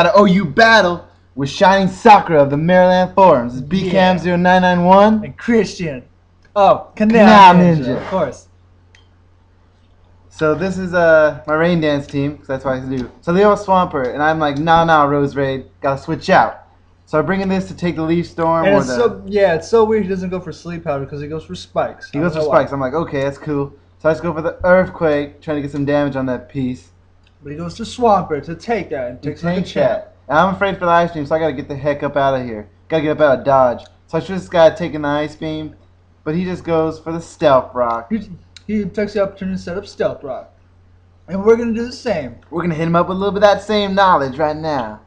Got an OU battle with ShiningSakura of the Maryland forums. It's bcam0991 and Christian. Oh, canalninja, of course. So this is my rain dance team, because that's what I do. So they have a Swampert, and I'm like, nah, Rose Raid, gotta switch out. So I'm bringing this to take the Leaf Storm. And it's so weird he doesn't go for Sleep Powder because he goes for Spikes. He goes for Spikes. I'm like, okay, that's cool. So I just go for the Earthquake, trying to get some damage on that piece. But he goes to Swampert to take that and takes like a champ. And I'm afraid for the Ice Beam, so I gotta get the heck up out of here. Gotta get up out of dodge. So I should this guy taking the Ice Beam, but he just goes for the Stealth Rock. He takes the opportunity to set up Stealth Rock. And we're going to do the same. We're going to hit him up with a little bit of that same knowledge right now.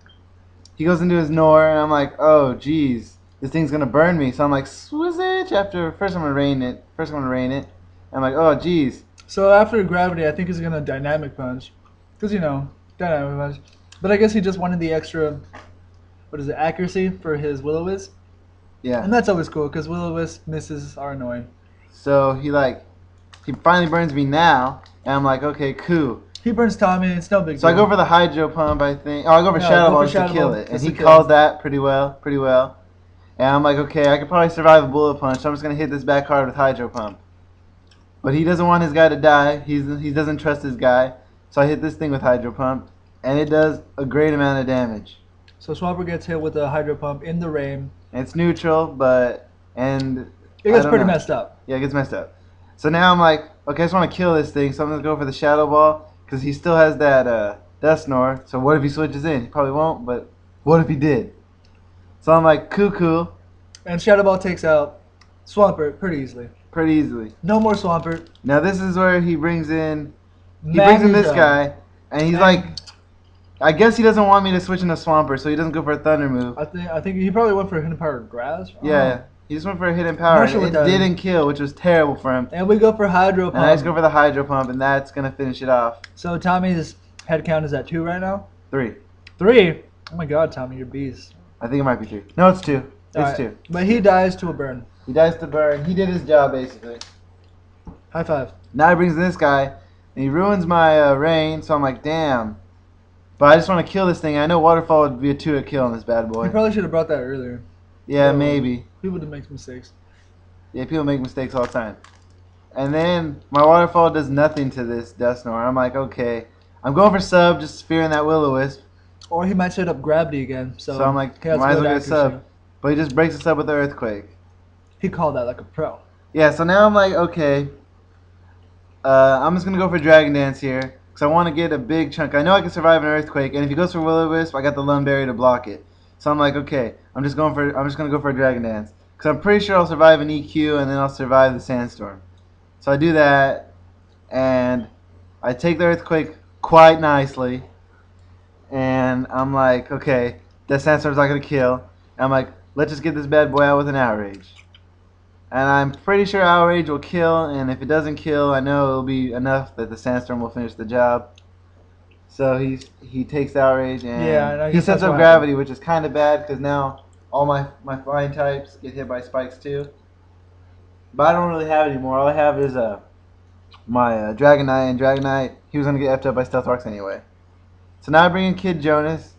He goes into his Nor, and I'm like, oh, geez. This thing's going to burn me. So I'm like, Swizzage. First I'm going to rain it. And I'm like, oh, geez. So after Gravity, I think he's going to Dynamic Punch. Because, Dynamic Punch. But I guess he just wanted the extra, accuracy for his Will-O-Wisp. Yeah. And that's always cool, because Will-O-Wisp misses are annoying. So he finally burns me now, and I'm like, okay, cool. He burns Tommy, it's no big deal. So I go for the Hydro Pump, I think. Oh, I go for Shadow Ball just to kill it. And he called that pretty well. And I'm like, okay, I could probably survive a Bullet Punch, so I'm just going to hit this back hard with Hydro Pump. But he doesn't want his guy to die. He doesn't trust his guy. So I hit this thing with Hydro Pump, and it does a great amount of damage. So Swampert gets hit with a Hydro Pump in the rain. And it's neutral, but... It gets pretty messed up. Yeah, it gets messed up. So now I'm like, okay, I just want to kill this thing, so I'm going to go for the Shadow Ball, because he still has that Death Snore. So what if he switches in? He probably won't, but what if he did? So I'm like, cool. And Shadow Ball takes out Swampert pretty easily. No more Swampert. Now this is where he brings in this guy, and he's like, I guess he doesn't want me to switch into Swampert, so he doesn't go for a Thunder move. I think he probably went for a Hidden Power Grass. Yeah. He just went for a Hidden Power, and it didn't kill, which was terrible for him. And we go for Hydro Pump. And I just go for the Hydro Pump, and that's going to finish it off. So Tommy's head count is at 2 right now? 3. 3? Oh my god, Tommy, you're beast. I think it might be 3. No, it's 2. It's 2. But he dies to a burn. He dies to burn. He did his job, basically. High five. Now he brings in this guy, and he ruins my rain, so I'm like, damn. But I just want to kill this thing. I know Waterfall would be a 2-hit kill on this bad boy. He probably should have brought that earlier. Yeah, maybe. People do make mistakes. Yeah, people make mistakes all the time. And then my Waterfall does nothing to this Death Snore. I'm like, okay. I'm going for sub, just fearing that Will-O-Wisp. Or he might set up Gravity again. So I'm like, might as well get a sub. But he just breaks us up with the Earthquake. He called that like a pro. Yeah, so now I'm like, okay. I'm just going to go for Dragon Dance here. Because I want to get a big chunk. I know I can survive an Earthquake. And if he goes for Will-O-Wisp, I got the Lum Berry to block it. So I'm like, okay. I'm just going to go for a Dragon Dance. Because I'm pretty sure I'll survive an EQ and then I'll survive the Sandstorm. So I do that, and I take the Earthquake quite nicely. And I'm like, okay, that Sandstorm's not going to kill. And I'm like, let's just get this bad boy out with an Outrage. And I'm pretty sure Outrage will kill, and if it doesn't kill, I know it'll be enough that the Sandstorm will finish the job. So he takes Outrage, and he sets up Gravity, which is kind of bad because now all my flying types get hit by Spikes too. But I don't really have any more. All I have is my Dragonite, and Dragonite, he was going to get effed up by Stealth Rocks anyway. So now I bring in Kid Jonas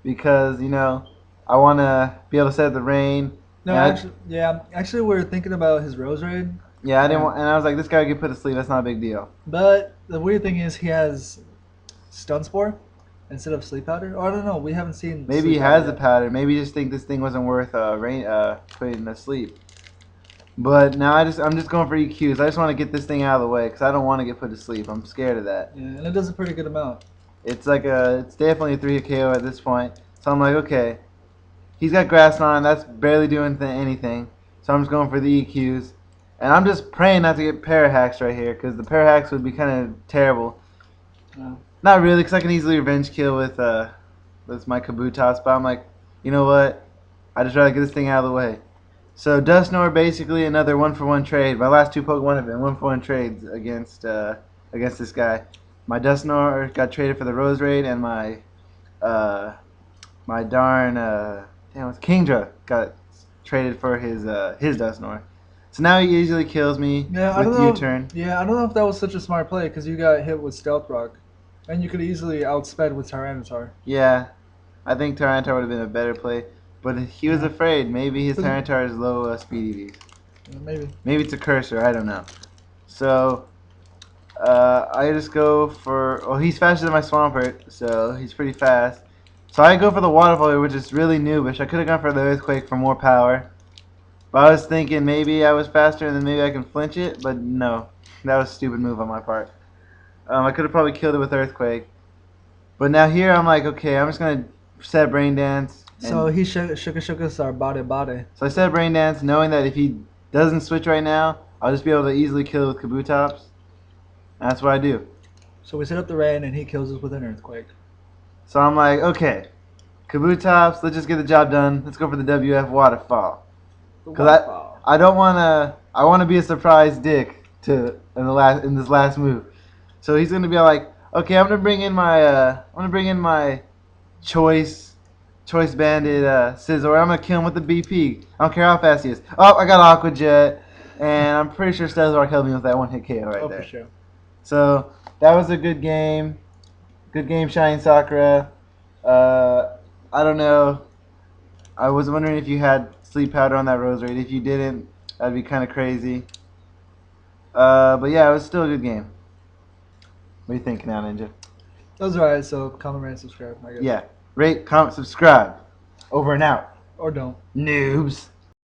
because, I want to be able to set up the rain. No, actually we're thinking about his Rose Raid. Yeah, I didn't want, and I was like, this guy would get put to sleep. That's not a big deal. But the weird thing is he has Stun Spore instead of Sleep Powder. Or I don't know. We haven't seen. Maybe he has the powder. Maybe you just think this thing wasn't worth putting to sleep. But now I'm just going for EQs. I just want to get this thing out of the way because I don't want to get put to sleep. I'm scared of that. Yeah, and it does a pretty good amount. It's definitely a 3-hit KO at this point. So I'm like, okay. He's got Grass on. That's barely doing anything. So I'm just going for the EQs. And I'm just praying not to get Parahacks right here because the Parahacks would be kind of terrible. Not really, because I can easily revenge kill with my Kabutops. But I'm like, you know what? I just rather get this thing out of the way. So Dusknoir basically another 1-for-1 trade. My last 2 Pokemon have been 1-for-1 trades against this guy. My Dusknoir got traded for the Rose Raid, and my Kingdra got traded for his Dusknoir. So now he easily kills me with U-turn. Yeah, I don't know if that was such a smart play because you got hit with Stealth Rock, and you could easily outsped with Tyranitar. Yeah, I think Tyranitar would have been a better play, but he was Yeah. afraid. Maybe his Doesn't- Tyranitar is low speed EVs. Maybe. Maybe it's a cursor. I don't know. So I just go for. Well, he's faster than my Swampert, so he's pretty fast. So I go for the Waterfall, which is really noobish. I could have gone for the Earthquake for more power. But I was thinking maybe I was faster and then maybe I can flinch it, but no. That was a stupid move on my part. I could have probably killed it with Earthquake. But now here I'm like, okay, I'm just going to set Brain Dance. So he shook us our body. So I set Brain Dance knowing that if he doesn't switch right now, I'll just be able to easily kill it with Kabutops. And that's what I do. So we set up the rain and he kills us with an earthquake. So I'm like, okay, Kabutops, let's just get the job done. Let's go for the WF Waterfall. Because I don't want to. I want to be a surprise dick in this last move. So he's gonna be like, okay, I'm gonna bring in my choice banded Scizor. I'm gonna kill him with the BP. I don't care how fast he is. Oh, I got Aqua Jet, and I'm pretty sure Scizor killed me with that one hit KO right there. For sure. So that was a good game. Good game, ShiningSakura. I don't know. I was wondering if you had sleep powder on that rose raid. If you didn't, that'd be kind of crazy. But yeah, it was still a good game. What do you think now, Ninja? That was alright, so comment, rate, and subscribe, I guess. Yeah. Rate, comment, subscribe. Over and out. Or don't. Noobs.